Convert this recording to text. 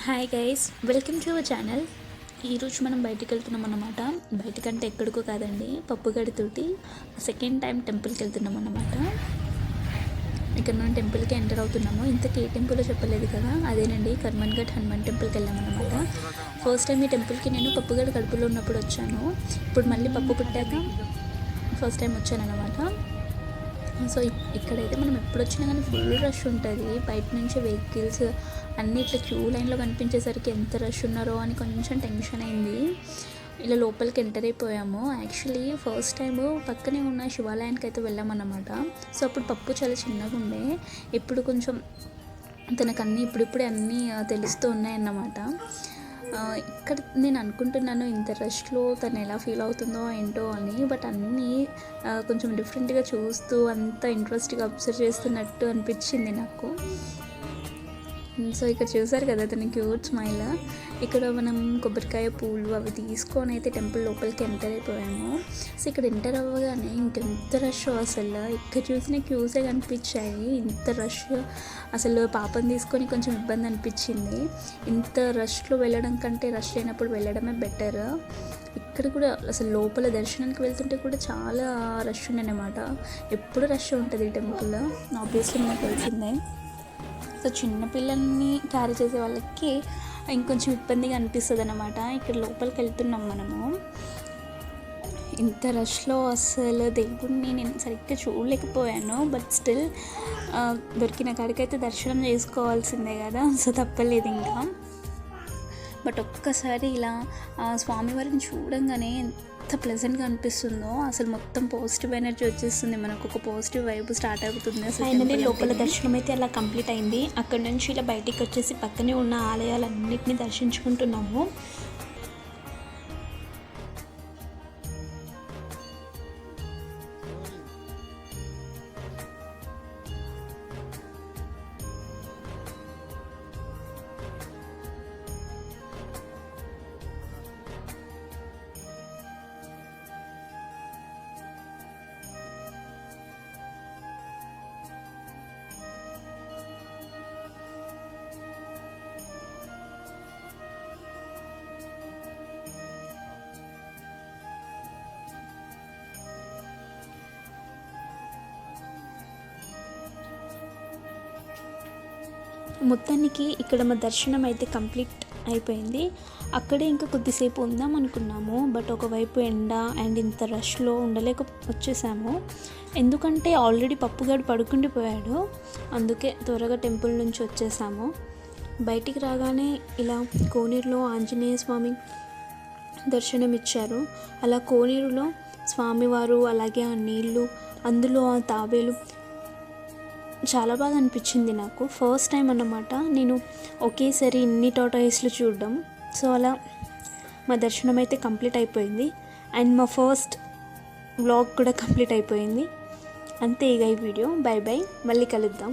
Hi guys, welcome to our channel. ఈరోజు మనం బయటికి వెళ్తున్నాం అన్నమాట. బయటకంటే ఎక్కడికో కాదండి, పప్పుగడితోటి సెకండ్ టైం టెంపుల్కి వెళ్తున్నాం అన్నమాట. ఇక్కడ మనం టెంపుల్కి ఎంటర్ అవుతున్నాము. ఇంతకీ ఏ టెంపుల్లో చెప్పలేదు కదా, అదేనండి కర్మన్ఘట్ హనుమాన్ టెంపుల్కి వెళ్ళామన్నమాట. ఫస్ట్ టైం ఈ టెంపుల్కి నేను పప్పుగడ కడుపులో ఉన్నప్పుడు వచ్చాను. ఇప్పుడు మళ్ళీ పప్పు పుట్టాక ఫస్ట్ టైం వచ్చాను అన్నమాట. సో ఇక్కడైతే మనం ఎప్పుడు వచ్చినా కానీ ఫుల్ రష్ ఉంటుంది. బయట నుంచి వెహికల్స్ అన్నీ ఇట్లా క్యూ లైన్లో కనిపించేసరికి ఎంత రష్ ఉన్నారో అని కొంచెం టెన్షన్ అయింది. ఇలా లోపలికి ఎంటర్ అయిపోయాము. యాక్చువల్లీ ఫస్ట్ టైము పక్కనే ఉన్న శివాలయానికి అయితే వెళ్ళామన్నమాట. సో అప్పుడు పప్పు చాలా చిన్నగా ఉండే, ఇప్పుడు కొంచెం తనకు అన్నీ ఇప్పుడిప్పుడే అన్నీ తెలుస్తూ ఉన్నాయన్నమాట. ఇక్కడ నేను అనుకుంటున్నాను ఇంత రష్లో తను ఎలా ఫీల్ అవుతుందో ఏంటో అని, బట్ అన్నీ కొంచెం డిఫరెంట్గా చూస్తూ అంత ఇంట్రెస్ట్గా అబ్జర్వ్ చేస్తున్నట్టు అనిపించింది నాకు. సో ఇక్కడ చూసారు కదా తన క్యూట్ స్మైల్. ఇక్కడ మనం కొబ్బరికాయ పూలు అవి తీసుకొని అయితే టెంపుల్ లోపలికి ఎంటర్ అయిపోయాము. సో ఇక్కడ ఎంటర్ అవ్వగానే ఇంకెంత రష్ అసలు, ఇక్కడ చూసిన క్యూసే కనిపించాయి. ఇంత రష్ అసలు పాపని తీసుకొని కొంచెం ఇబ్బంది అనిపించింది. ఇంత రష్లో వెళ్ళడం కంటే రష్ అయినప్పుడు వెళ్ళడమే బెటర్. ఇక్కడ కూడా అసలు లోపల దర్శనానికి వెళ్తుంటే కూడా చాలా రష్ ఉండేనమాట. ఎప్పుడు రష్ ఉంటుంది ఈ టెంపుల్, ఆబ్వియస్లీ మనకు తెలిసిందే. సో చిన్నపిల్లల్ని క్యారీ చేసే వాళ్ళకి ఇంకొంచెం ఇబ్బందిగా అనిపిస్తుంది అన్నమాట. ఇక్కడ లోపలికి వెళ్తున్నాం మనము. ఇంత రష్లో అసలు దేవుడిని నేను సరిగ్గా చూడలేకపోయాను, బట్ స్టిల్ దొరికిన కాడికైతే దర్శనం చేసుకోవాల్సిందే కదా, సో తప్పలేదు ఇంకా. బట్ ఒక్కసారి ఇలా స్వామివారిని చూడంగానే ఎంత ప్లెజెంట్గా అనిపిస్తుందో, అసలు మొత్తం పాజిటివ్ ఎనర్జీ వచ్చేస్తుంది, మనకు ఒక పాజిటివ్ వైబ్ స్టార్ట్ అవుతుంది. ఫైనల్లీ లోపల దర్శనం అయితే అలా కంప్లీట్ అయింది. అక్కడ నుంచి ఇలా బయటికి వచ్చేసి పక్కనే ఉన్న ఆలయాలన్నింటినీ దర్శించుకుంటున్నాము. మొత్తానికి ఇక్కడ మా దర్శనం అయితే కంప్లీట్ అయిపోయింది. అక్కడే ఇంకా కొద్దిసేపు ఉందాం అనుకున్నాము, బట్ ఒకవైపు ఎండ అండ్ ఇంత రష్లో ఉండలేక వచ్చేసాము. ఎందుకంటే ఆల్రెడీ పప్పుగాడు పడుకుండిపోయాడు, అందుకే త్వరగా టెంపుల్ నుంచి వచ్చేసాము. బయటికి రాగానే ఇలా కోనేరులో ఆంజనేయ స్వామి దర్శనం ఇచ్చారు. అలా కోనేరులో స్వామివారు, అలాగే ఆ నీళ్ళు, అందులో ఆ తాబేలు చాలా బాగా అనిపించింది నాకు. ఫస్ట్ టైం అన్నమాట నేను ఒకేసారి ఇన్ని టాటాయిస్లు చూడడం. సో అలా మా దర్శనం అయితే కంప్లీట్ అయిపోయింది అండ్ మా ఫస్ట్ వ్లాగ్ కూడా కంప్లీట్ అయిపోయింది. అంతే ఇక ఈ వీడియో. బై బై, మళ్ళీ కలుద్దాం.